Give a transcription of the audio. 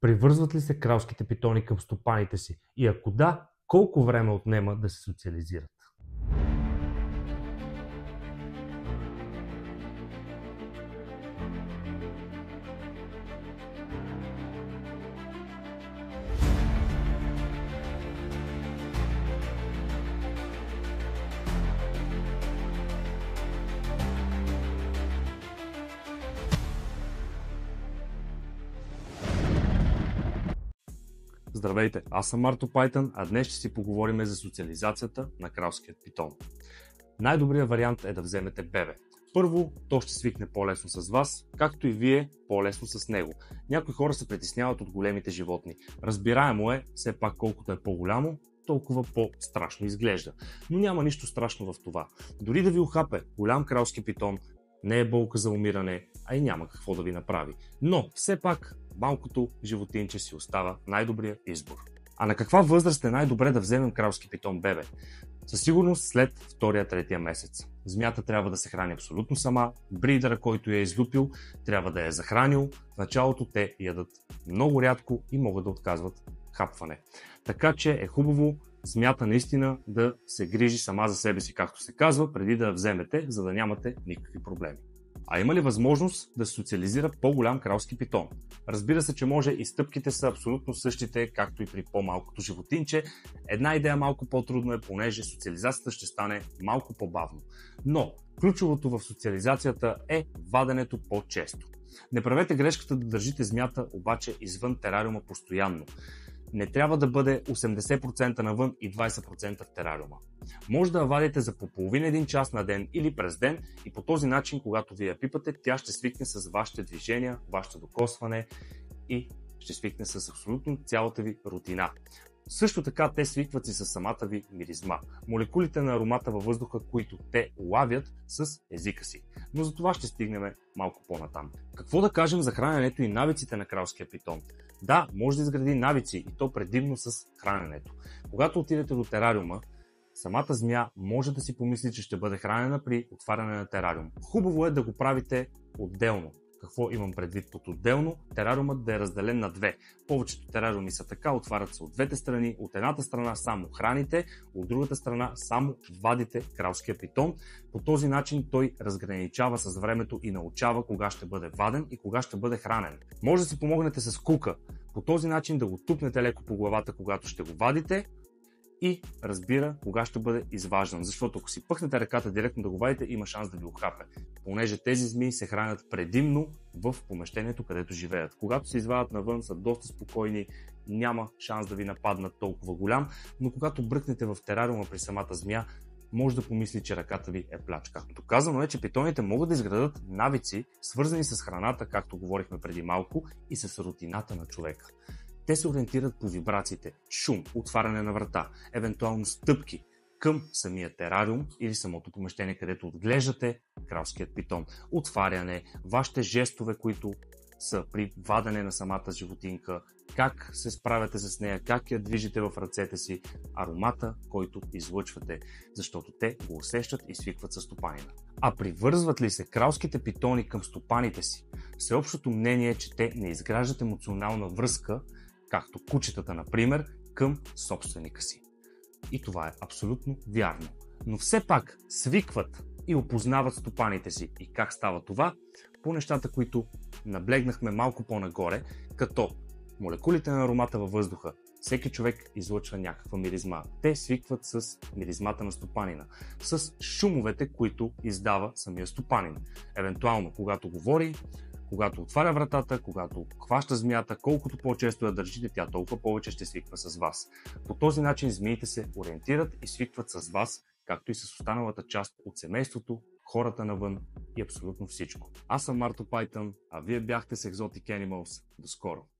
Привързват ли се кралските питони към стопаните си? И ако да, колко време отнема да се социализират? Здравейте, аз съм Марто Пайтън, а днес ще си поговорим за социализацията на кралският питон. Най-добрият вариант е да вземете бебе. Първо, то ще свикне по-лесно с вас, както и вие по-лесно с него. Някои хора се притесняват от големите животни. Разбираемо е, все пак колкото е по-голямо, толкова по-страшно изглежда. Но няма нищо страшно в това. Дори да ви ухапе голям кралски питон, не е болка за умиране, а и няма какво да ви направи. Но все пак малкото животинче си остава най-добрият избор. А на каква възраст е най-добре да вземем кралски питон бебе? Със сигурност след втория-третия месец. Змията трябва да се храни абсолютно сама, бридера, който я е излюпил, трябва да я е захранил. В началото те ядат много рядко и могат да отказват хапване. Така че е хубаво змията наистина да се грижи сама за себе си, както се казва, преди да я вземете, за да нямате никакви проблеми. А има ли възможност да се социализира по-голям кралски питон? Разбира се, че може и стъпките са абсолютно същите, както и при по-малкото животинче. Една идея малко по-трудно е, понеже социализацията ще стане малко по-бавно. Но ключовото в социализацията е ваденето по-често. Не правете грешката да държите змията обаче извън терариума постоянно. Не трябва да бъде 80% навън и 20% в терариума. Може да я вадите за по половин един час на ден или през ден и по този начин, когато ви я пипате, тя ще свикне с вашите движения, вашето докосване и ще свикне с абсолютно цялата ви рутина. Също така те свикват и с самата ви миризма. Молекулите на аромата във въздуха, които те улавят с езика си. Но за това ще стигнем малко по-натам. Какво да кажем за храненето и навиците на кралския питон? Да, може да изгради навици и то предимно с храненето. Когато отидете до терариума, самата змия може да си помисли, че ще бъде хранена при отваряне на терариум. Хубаво е да го правите отделно. Какво имам предвид под отделно? Терариумът да е разделен на две. Повечето терариуми са така, отварят се от двете страни. От едната страна само храните, от другата страна само вадите кралския питон. По този начин той разграничава с времето и научава кога ще бъде ваден и кога ще бъде хранен. Може да си помогнете с кука. По този начин да го тупнете леко по главата, когато ще го вадите, и разбира кога ще бъде изваждан. Защото ако си пъхнете ръката директно да го вадите, има шанс да ви ухапе. Понеже тези змии се хранят предимно в помещението, където живеят. Когато се извадят навън, са доста спокойни, няма шанс да ви нападнат толкова голям, но когато бръкнете в терариума при самата змия, може да помисли, че ръката ви е плячка. Доказано е, че питоните могат да изградат навици, свързани с храната, както говорихме преди малко, и с рутината на човека. Те се ориентират по вибрациите, шум, отваряне на врата, евентуално стъпки към самия терариум или самото помещение, където отглеждате кралският питон. Отваряне, вашите жестове, които са при вадене на самата животинка, как се справяте с нея, как я движите в ръцете си, аромата, който излъчвате, защото те го усещат и свикват със стопанина. А привързват ли се кралските питони към стопаните си? Всеобщото мнение е, че те не изграждат емоционална връзка, както кучетата, например, към собственика си. И това е абсолютно вярно. Но все пак свикват и опознават стопаните си. И как става това? По нещата, които наблегнахме малко по-нагоре, като молекулите на аромата във въздуха. Всеки човек излъчва някаква миризма. Те свикват с миризмата на стопанина, с шумовете, които издава самия стопанин. Евентуално, когато говори, когато отваря вратата, когато хваща змията, колкото по-често я държите, тя толкова повече ще свиква с вас. По този начин змиите се ориентират и свикват с вас, както и с останалата част от семейството, хората навън и абсолютно всичко. Аз съм Марто Пайтън, а вие бяхте с Exotic Animals. До скоро!